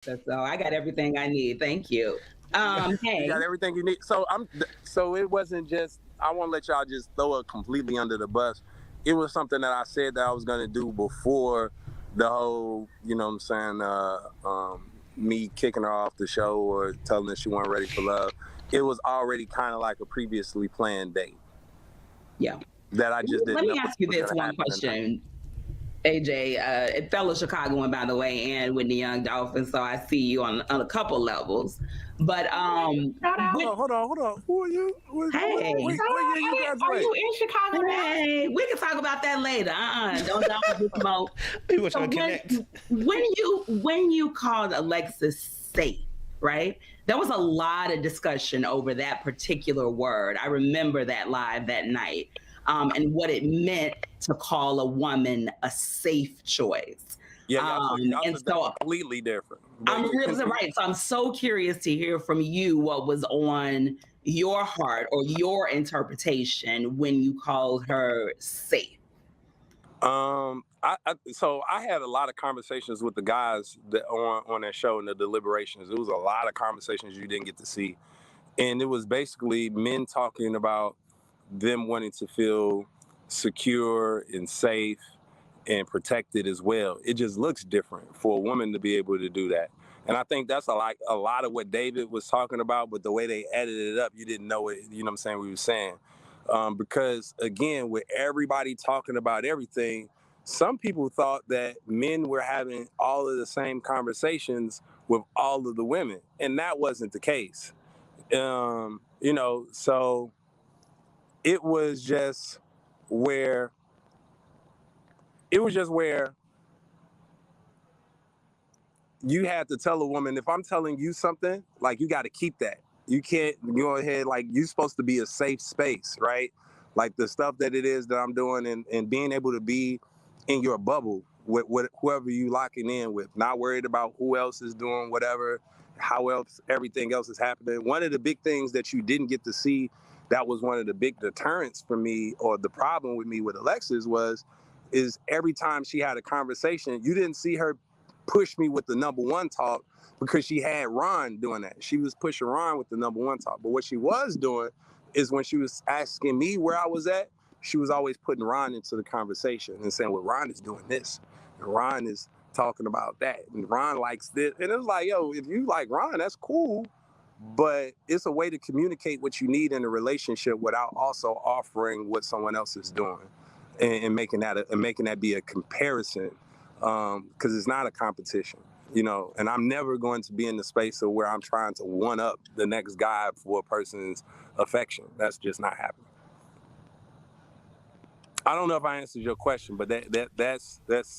So I got everything I need. Thank you. You got Hey, everything you need. So it wasn't just. I won't let y'all just throw it completely under the bus. It was something that I said that I was gonna do before the whole, you know what I'm saying, me kicking her off the show or telling her she wasn't ready for love. It was already kind of like a previously planned date yeah. that I just Let didn't know me if ask it you was this gonna one happen or not. question, AJ, fellow Chicagoan, by the way, and with the Young Dolphins, so I see you on a couple levels. But Shout out. Hold on. Who are you? hey, Shout What out. year you Hey, are graduate? you in Chicago now? hey, we can talk about that later. Don't get smoke. People So trying to connect. when you called Alexis safe, right? There was a lot of discussion over that particular word. I remember that live that night, and what it meant to call a woman a safe choice. Yeah, y'all And said that so completely different. But I'm yeah, really continue. right. So I'm so curious to hear from you what was on your heart or your interpretation when you called her safe. So I had a lot of conversations with the guys that on that show in the deliberations. It was a lot of conversations you didn't get to see, and it was basically men talking about them wanting to feel secure and safe and protected as well. It just looks different for a woman to be able to do that. And I think that's a lot of what David was talking about, but the way they edited it up, you didn't know it, you know what I'm saying, we were saying. Because again, with everybody talking about everything, some people thought that men were having all of the same conversations with all of the women, and that wasn't the case. So it was just where it was just where you had to tell a woman, if I'm telling you something, like, you got to keep that. You can't go ahead, like, you're supposed to be a safe space, right? Like the stuff that it is that I'm doing, and being able to be in your bubble with whoever you locking in with, not worried about who else is doing whatever, how else everything else is happening. One of the big things that you didn't get to see, that was one of the big deterrents for me, or the problem with me with Alexis is every time she had a conversation, you didn't see her push me with the number one talk, because she had Ron doing that. She was pushing Ron with the number one talk. But what she was doing is, when she was asking me where I was at, she was always putting Ron into the conversation and saying, well, Ron is doing this, and Ron is talking about that, and Ron likes this. And it was like, yo, if you like Ron, that's cool. But it's a way to communicate what you need in a relationship without also offering what someone else is doing, and making that be a comparison, because it's not a competition, and I'm never going to be in the space of where I'm trying to one up the next guy for a person's affection. That's just not happening. I don't know if I answered your question, but that's Did you it answer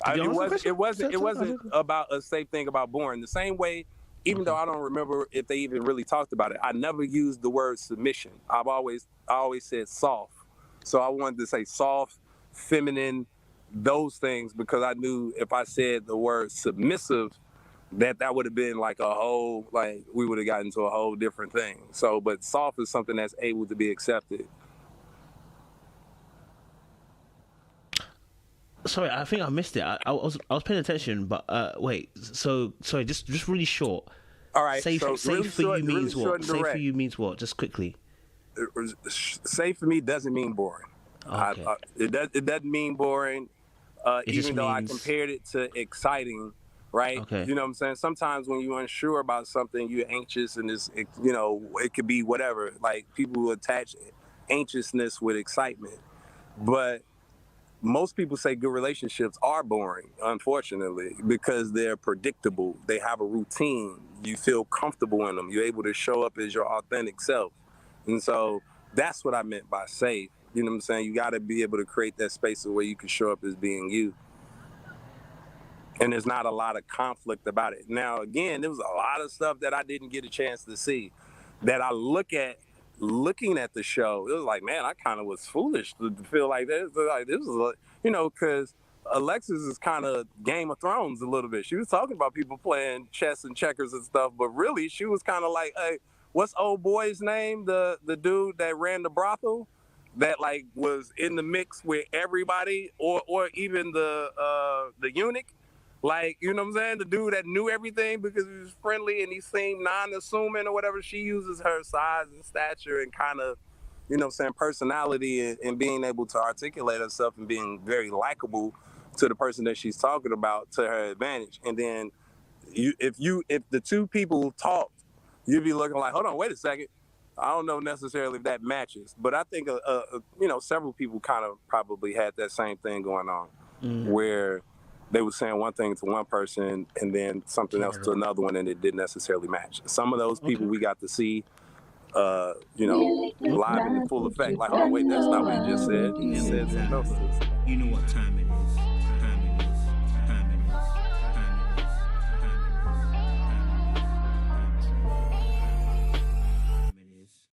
the was question? it I wasn't didn't. about a safe thing about boring. The same way, even though Okay. I don't remember if they even really talked about it, I never used the word submission. I always said soft. So I wanted to say soft, feminine, those things, because I knew if I said the word submissive, that would have been like we would have gotten to a whole different thing. So, but soft is something that's able to be accepted. Sorry, I think I missed it. I was paying attention, but wait. So sorry, just really short. All right, Safe so safe for you really means short what? and Safe for direct. you means what? Just quickly. Safe for me doesn't mean boring. Okay. It doesn't mean boring. It just Even though I means compared it to exciting, right? okay. You know what I'm saying? Sometimes when you're unsure about something, you're anxious, and it could be whatever. Like, people will attach anxiousness with excitement, but most people say good relationships are boring, unfortunately, because they're predictable. They have a routine. You feel comfortable in them. You're able to show up as your authentic self. And so that's what I meant by safe. You know what I'm saying? You got to be able to create that space where you can show up as being you. And there's not a lot of conflict about it. Now, again, there was a lot of stuff that I didn't get a chance to see, that I looking at the show. It was like, man, I kind of was foolish to feel like this. Like, this was, because Alexis is kind of Game of Thrones a little bit. She was talking about people playing chess and checkers and stuff, but really she was kind of like, hey, what's old boy's name? The dude that ran the brothel, that like was in the mix with everybody, or even the eunuch. Like, you know what I'm saying? The dude that knew everything because he was friendly and he seemed non-assuming or whatever. She uses her size and stature and kind of, you know what I'm saying, personality and being able to articulate herself and being very likable to the person that she's talking about to her advantage. And then if the two people talked, you'd be looking like, hold on, wait a second. I don't know necessarily if that matches, but I think you know, several people kind of probably had that same thing going on, where they were saying one thing to one person and then something else to another one, and it didn't necessarily match. Some of those people we got to see, you know, live and in full effect. Like, hold on, wait, that's not what he just said. He said something else. You know what time it is.